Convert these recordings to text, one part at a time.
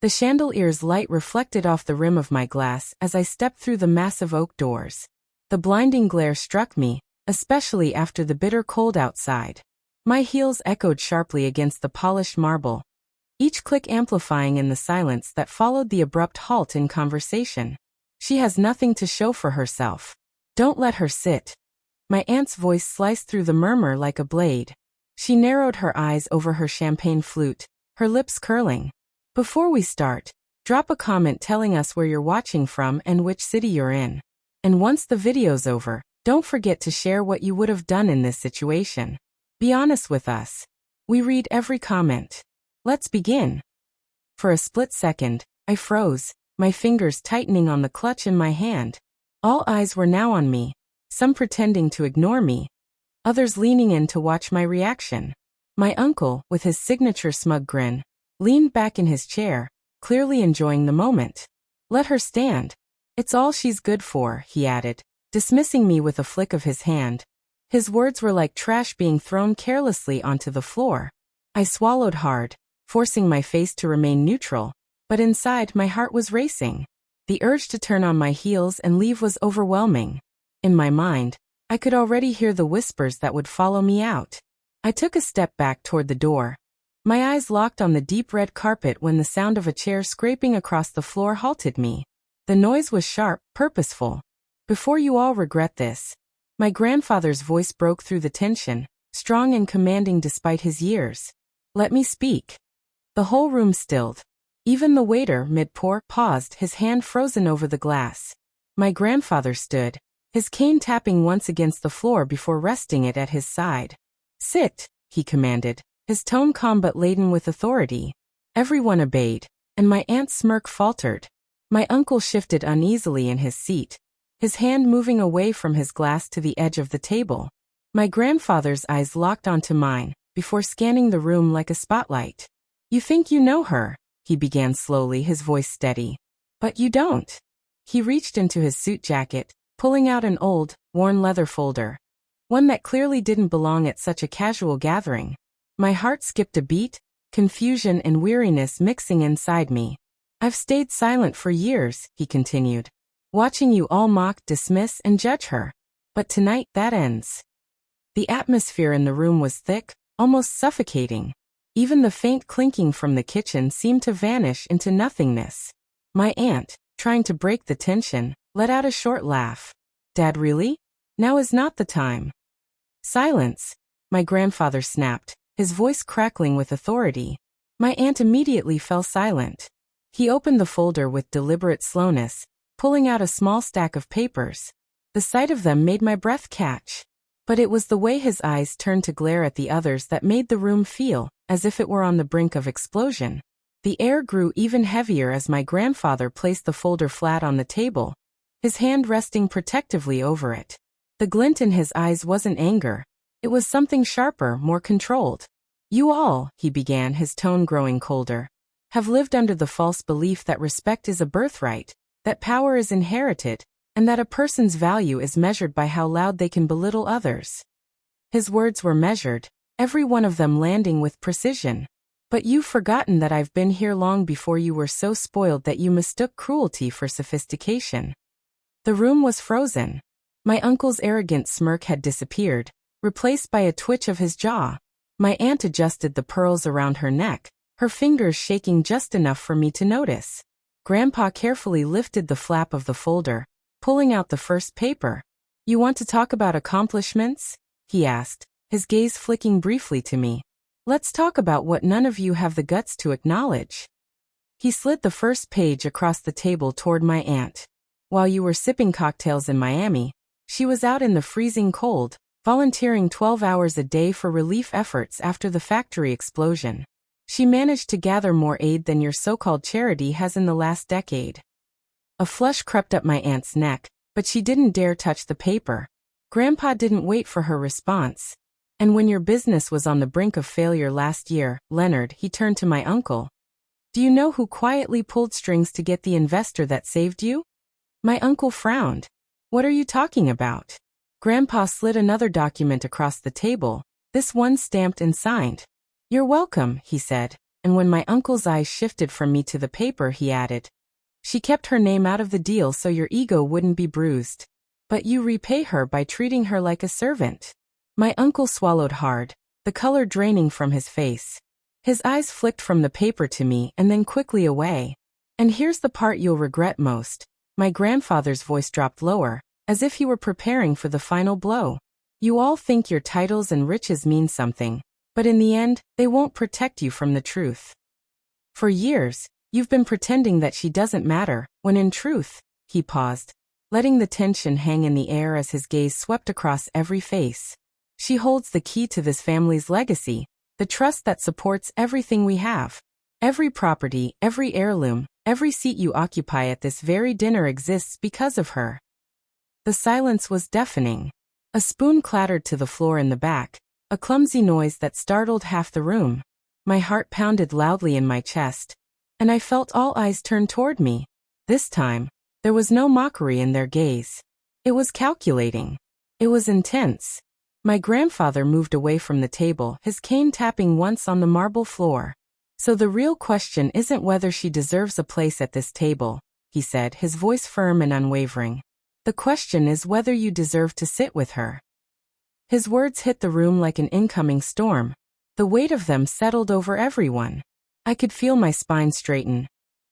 The chandelier's light reflected off the rim of my glass as I stepped through the massive oak doors. The blinding glare struck me, especially after the bitter cold outside. My heels echoed sharply against the polished marble, each click amplifying in the silence that followed the abrupt halt in conversation. She has nothing to show for herself. Don't let her sit. My aunt's voice sliced through the murmur like a blade. She narrowed her eyes over her champagne flute, her lips curling. Before we start, drop a comment telling us where you're watching from and which city you're in. And once the video's over, don't forget to share what you would have done in this situation. Be honest with us. We read every comment. Let's begin. For a split second, I froze, my fingers tightening on the clutch in my hand. All eyes were now on me, some pretending to ignore me, others leaning in to watch my reaction. My uncle, with his signature smug grin, leaned back in his chair, clearly enjoying the moment. Let her stand. It's all she's good for, he added, dismissing me with a flick of his hand. His words were like trash being thrown carelessly onto the floor. I swallowed hard, forcing my face to remain neutral, but inside my heart was racing. The urge to turn on my heels and leave was overwhelming. In my mind, I could already hear the whispers that would follow me out. I took a step back toward the door. My eyes locked on the deep red carpet when the sound of a chair scraping across the floor halted me. The noise was sharp, purposeful. Before you all regret this. My grandfather's voice broke through the tension, strong and commanding despite his years. Let me speak. The whole room stilled. Even the waiter, mid-pour, paused, his hand frozen over the glass. My grandfather stood, his cane tapping once against the floor before resting it at his side. Sit, he commanded, his tone calm but laden with authority. Everyone obeyed, and my aunt's smirk faltered. My uncle shifted uneasily in his seat, his hand moving away from his glass to the edge of the table. My grandfather's eyes locked onto mine, before scanning the room like a spotlight. You think you know her, he began slowly, his voice steady. But you don't. He reached into his suit jacket, pulling out an old, worn leather folder. One that clearly didn't belong at such a casual gathering. My heart skipped a beat, confusion and weariness mixing inside me. I've stayed silent for years, he continued, watching you all mock, dismiss, and judge her. But tonight, that ends. The atmosphere in the room was thick, almost suffocating. Even the faint clinking from the kitchen seemed to vanish into nothingness. My aunt, trying to break the tension, let out a short laugh. Dad, really? Now is not the time. Silence, my grandfather snapped, his voice crackling with authority. My aunt immediately fell silent. He opened the folder with deliberate slowness, pulling out a small stack of papers. The sight of them made my breath catch. But it was the way his eyes turned to glare at the others that made the room feel as if it were on the brink of explosion. The air grew even heavier as my grandfather placed the folder flat on the table, his hand resting protectively over it. The glint in his eyes wasn't anger. It was something sharper, more controlled. You all, he began, his tone growing colder, have lived under the false belief that respect is a birthright, that power is inherited, and that a person's value is measured by how loud they can belittle others. His words were measured, every one of them landing with precision. But you've forgotten that I've been here long before you were so spoiled that you mistook cruelty for sophistication. The room was frozen. My uncle's arrogant smirk had disappeared, replaced by a twitch of his jaw. My aunt adjusted the pearls around her neck, her fingers shaking just enough for me to notice. Grandpa carefully lifted the flap of the folder, pulling out the first paper. You want to talk about accomplishments? He asked, his gaze flicking briefly to me. Let's talk about what none of you have the guts to acknowledge. He slid the first page across the table toward my aunt. While you were sipping cocktails in Miami, she was out in the freezing cold, volunteering 12 hours a day for relief efforts after the factory explosion. She managed to gather more aid than your so-called charity has in the last decade. A flush crept up my aunt's neck, but she didn't dare touch the paper. Grandpa didn't wait for her response. And when your business was on the brink of failure last year, Leonard, he turned to my uncle. Do you know who quietly pulled strings to get the investor that saved you? My uncle frowned. What are you talking about? Grandpa slid another document across the table, this one stamped and signed. You're welcome, he said, and when my uncle's eyes shifted from me to the paper, he added, "She kept her name out of the deal so your ego wouldn't be bruised. But you repay her by treating her like a servant." My uncle swallowed hard, the color draining from his face. His eyes flicked from the paper to me and then quickly away. "And here's the part you'll regret most." My grandfather's voice dropped lower, as if he were preparing for the final blow. "You all think your titles and riches mean something, but in the end, they won't protect you from the truth. For years, you've been pretending that she doesn't matter, when in truth," he paused, letting the tension hang in the air as his gaze swept across every face. "She holds the key to this family's legacy, the trust that supports everything we have. Every property, every heirloom, every seat you occupy at this very dinner exists because of her." The silence was deafening. A spoon clattered to the floor in the back, a clumsy noise that startled half the room. My heart pounded loudly in my chest, and I felt all eyes turn toward me. This time, there was no mockery in their gaze. It was calculating. It was intense. My grandfather moved away from the table, his cane tapping once on the marble floor. "So the real question isn't whether she deserves a place at this table," he said, his voice firm and unwavering. "The question is whether you deserve to sit with her." His words hit the room like an incoming storm. The weight of them settled over everyone. I could feel my spine straighten.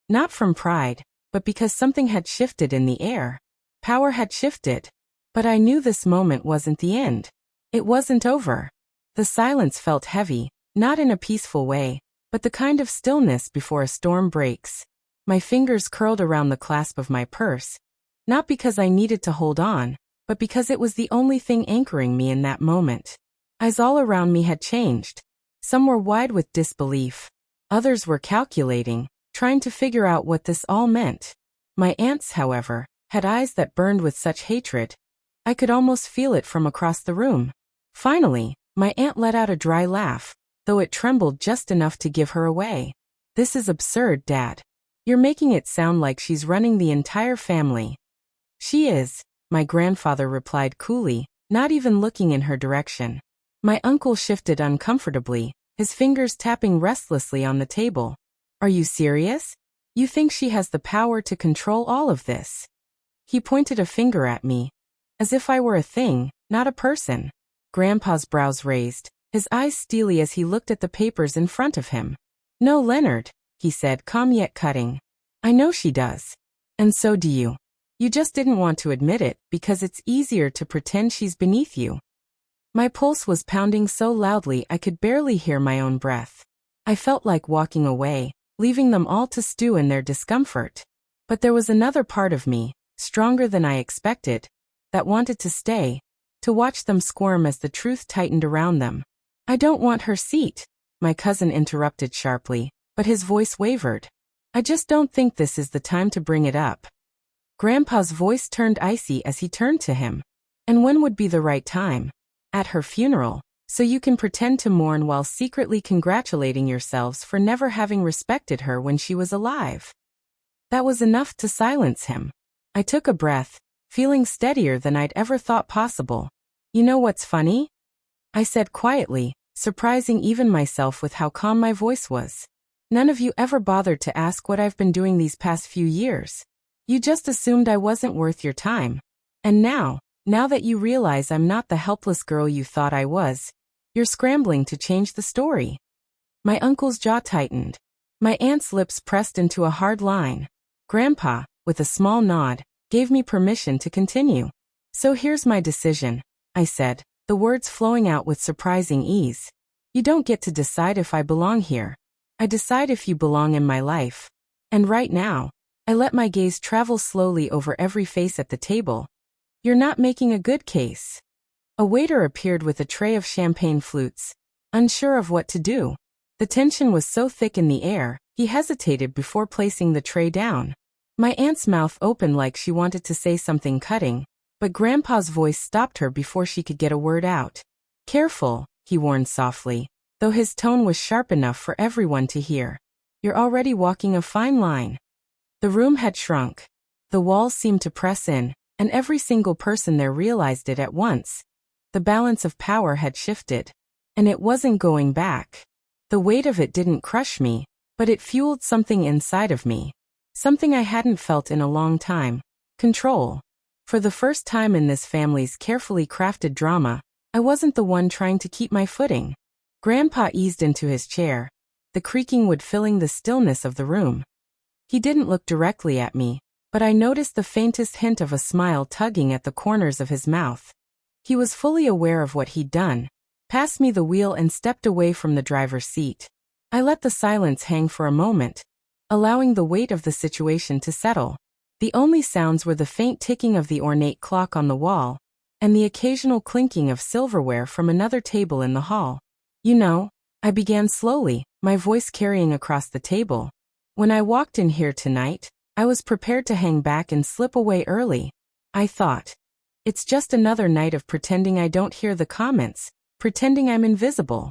Not from pride, but because something had shifted in the air. Power had shifted. But I knew this moment wasn't the end. It wasn't over. The silence felt heavy, not in a peaceful way, but the kind of stillness before a storm breaks. My fingers curled around the clasp of my purse, not because I needed to hold on, but because it was the only thing anchoring me in that moment. Eyes all around me had changed. Some were wide with disbelief. Others were calculating, trying to figure out what this all meant. My aunts, however, had eyes that burned with such hatred. I could almost feel it from across the room. Finally, my aunt let out a dry laugh, though it trembled just enough to give her away. "This is absurd, Dad. You're making it sound like she's running the entire family." "She is," my grandfather replied coolly, not even looking in her direction. My uncle shifted uncomfortably, his fingers tapping restlessly on the table. "Are you serious? You think she has the power to control all of this?" He pointed a finger at me, as if I were a thing, not a person. Grandpa's brows raised, his eyes steely as he looked at the papers in front of him. "No, Leonard," he said, calm yet cutting. "I know she does. And so do you. You just didn't want to admit it because it's easier to pretend she's beneath you." My pulse was pounding so loudly I could barely hear my own breath. I felt like walking away, leaving them all to stew in their discomfort. But there was another part of me, stronger than I expected, that wanted to stay, to watch them squirm as the truth tightened around them. "I don't want her seat," my cousin interrupted sharply, but his voice wavered. "I just don't think this is the time to bring it up." Grandpa's voice turned icy as he turned to him. "And when would be the right time?" "At her funeral, so you can pretend to mourn while secretly congratulating yourselves for never having respected her when she was alive." That was enough to silence him. I took a breath, feeling steadier than I'd ever thought possible. "You know what's funny?" I said quietly, surprising even myself with how calm my voice was. "None of you ever bothered to ask what I've been doing these past few years. You just assumed I wasn't worth your time. And now that you realize I'm not the helpless girl you thought I was, you're scrambling to change the story." My uncle's jaw tightened. My aunt's lips pressed into a hard line. Grandpa, with a small nod, gave me permission to continue. "So here's my decision," I said, the words flowing out with surprising ease. "You don't get to decide if I belong here. I decide if you belong in my life. And right now," I let my gaze travel slowly over every face at the table, "you're not making a good case." A waiter appeared with a tray of champagne flutes, unsure of what to do. The tension was so thick in the air, he hesitated before placing the tray down. My aunt's mouth opened like she wanted to say something cutting, but Grandpa's voice stopped her before she could get a word out. "Careful," he warned softly, though his tone was sharp enough for everyone to hear. "You're already walking a fine line." The room had shrunk. The walls seemed to press in, and every single person there realized it at once. The balance of power had shifted, and it wasn't going back. The weight of it didn't crush me, But it fueled something inside of me. Something I hadn't felt in a long time. Control. For the first time in this family's carefully crafted drama, I wasn't the one trying to keep my footing. Grandpa eased into his chair, the creaking wood filling the stillness of the room. He didn't look directly at me, but I noticed the faintest hint of a smile tugging at the corners of his mouth. He was fully aware of what he'd done, passed me the wheel and stepped away from the driver's seat. I let the silence hang for a moment, allowing the weight of the situation to settle. The only sounds were the faint ticking of the ornate clock on the wall, and the occasional clinking of silverware from another table in the hall. You know, I began slowly, my voice carrying across the table. When I walked in here tonight, I was prepared to hang back and slip away early. I thought, it's just another night of pretending I don't hear the comments, pretending I'm invisible.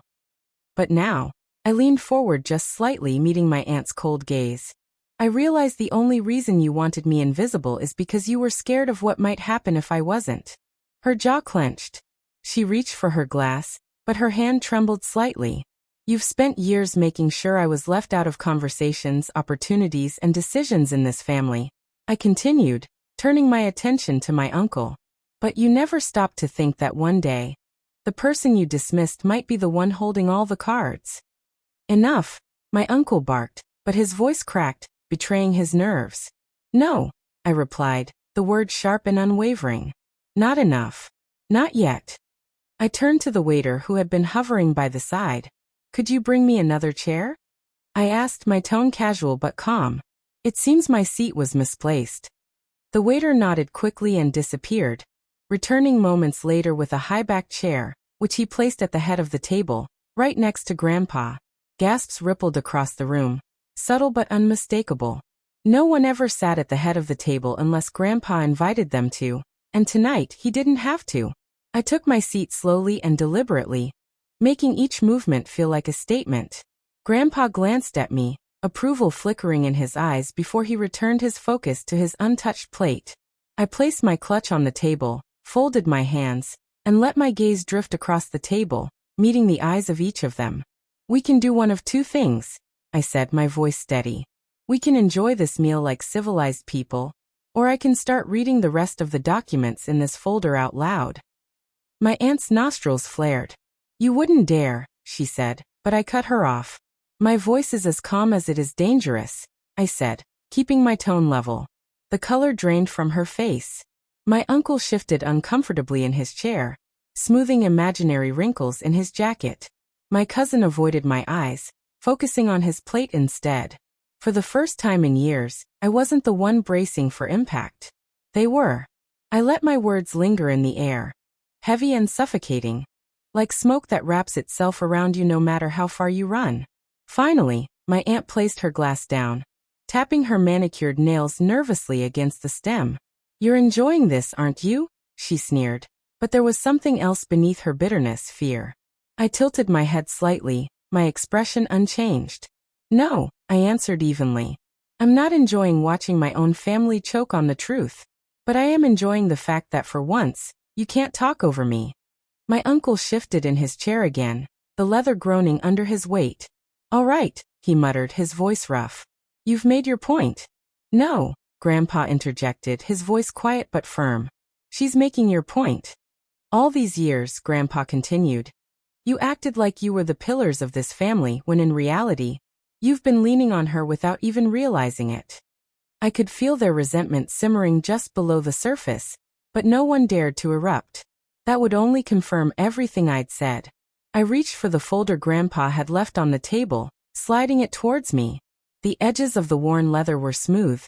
But now, I leaned forward just slightly, meeting my aunt's cold gaze. I realized the only reason you wanted me invisible is because you were scared of what might happen if I wasn't. Her jaw clenched. She reached for her glass, but her hand trembled slightly. You've spent years making sure I was left out of conversations, opportunities, and decisions in this family. I continued, turning my attention to my uncle. But you never stopped to think that one day, the person you dismissed might be the one holding all the cards. Enough, my uncle barked, but his voice cracked, betraying his nerves. No, I replied, the word sharp and unwavering. Not enough. Not yet. I turned to the waiter who had been hovering by the side. Could you bring me another chair? I asked, my tone casual but calm. It seems my seat was misplaced. The waiter nodded quickly and disappeared, returning moments later with a high-backed chair, which he placed at the head of the table, right next to Grandpa. Gasps rippled across the room, subtle but unmistakable. No one ever sat at the head of the table unless Grandpa invited them to, and tonight he didn't have to. I took my seat slowly and deliberately, making each movement feel like a statement. Grandpa glanced at me, approval flickering in his eyes before he returned his focus to his untouched plate. I placed my clutch on the table, folded my hands, and let my gaze drift across the table, meeting the eyes of each of them. We can do one of two things, I said, my voice steady. We can enjoy this meal like civilized people, or I can start reading the rest of the documents in this folder out loud. My aunt's nostrils flared. You wouldn't dare, she said, but I cut her off. My voice is as calm as it is dangerous, I said, keeping my tone level. The color drained from her face. My uncle shifted uncomfortably in his chair, smoothing imaginary wrinkles in his jacket. My cousin avoided my eyes, focusing on his plate instead. For the first time in years, I wasn't the one bracing for impact. They were. I let my words linger in the air, heavy and suffocating, like smoke that wraps itself around you no matter how far you run. Finally, my aunt placed her glass down, tapping her manicured nails nervously against the stem. You're enjoying this, aren't you? She sneered. But there was something else beneath her bitterness, fear. I tilted my head slightly, my expression unchanged. No, I answered evenly. I'm not enjoying watching my own family choke on the truth. But I am enjoying the fact that for once, you can't talk over me. My uncle shifted in his chair again, the leather groaning under his weight. All right, he muttered, his voice rough. You've made your point. No, Grandpa interjected, his voice quiet but firm. She's making your point. All these years, Grandpa continued, you acted like you were the pillars of this family when in reality, you've been leaning on her without even realizing it. I could feel their resentment simmering just below the surface, but no one dared to erupt. That would only confirm everything I'd said. I reached for the folder Grandpa had left on the table, sliding it towards me. The edges of the worn leather were smooth,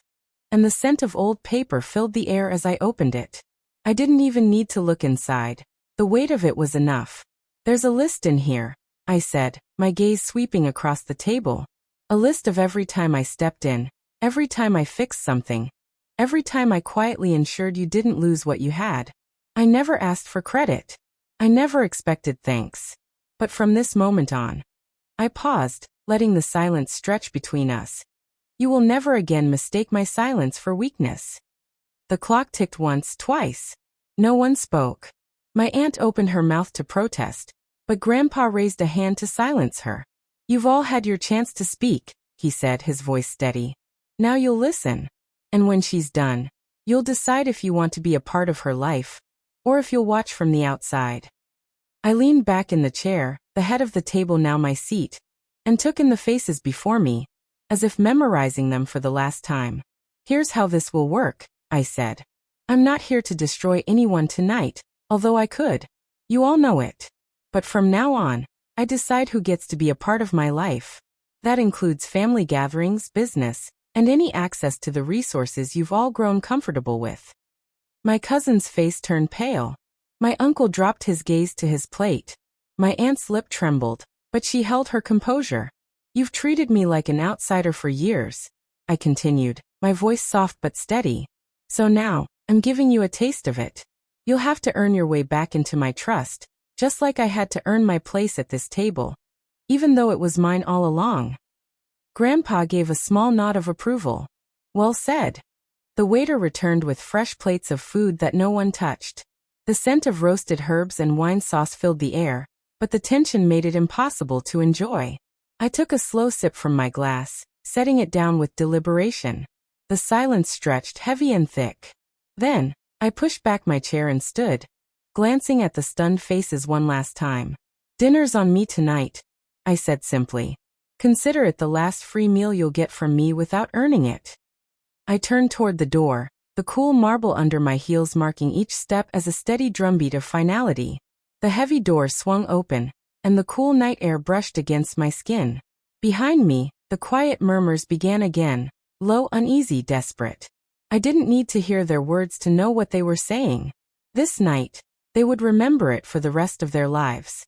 and the scent of old paper filled the air as I opened it. I didn't even need to look inside. The weight of it was enough. There's a list in here, I said, my gaze sweeping across the table. A list of every time I stepped in, every time I fixed something, every time I quietly ensured you didn't lose what you had. I never asked for credit. I never expected thanks. But from this moment on, I paused, letting the silence stretch between us. You will never again mistake my silence for weakness. The clock ticked once, twice. No one spoke. My aunt opened her mouth to protest, but Grandpa raised a hand to silence her. You've all had your chance to speak, he said, his voice steady. Now you'll listen. And when she's done, you'll decide if you want to be a part of her life, or if you'll watch from the outside. I leaned back in the chair, the head of the table now my seat, and took in the faces before me, as if memorizing them for the last time. Here's how this will work, I said. I'm not here to destroy anyone tonight, although I could. You all know it. But from now on, I decide who gets to be a part of my life. That includes family gatherings, business, and any access to the resources you've all grown comfortable with. My cousin's face turned pale. My uncle dropped his gaze to his plate. My aunt's lip trembled, but she held her composure. You've treated me like an outsider for years, I continued, my voice soft but steady. So now, I'm giving you a taste of it. You'll have to earn your way back into my trust, just like I had to earn my place at this table, even though it was mine all along. Grandpa gave a small nod of approval. Well said. The waiter returned with fresh plates of food that no one touched. The scent of roasted herbs and wine sauce filled the air, but the tension made it impossible to enjoy. I took a slow sip from my glass, setting it down with deliberation. The silence stretched heavy and thick. Then, I pushed back my chair and stood, glancing at the stunned faces one last time. Dinner's on me tonight, I said simply. Consider it the last free meal you'll get from me without earning it. I turned toward the door, the cool marble under my heels marking each step as a steady drumbeat of finality. The heavy door swung open, and the cool night air brushed against my skin. Behind me, the quiet murmurs began again, low, uneasy, desperate. I didn't need to hear their words to know what they were saying. This night, they would remember it for the rest of their lives.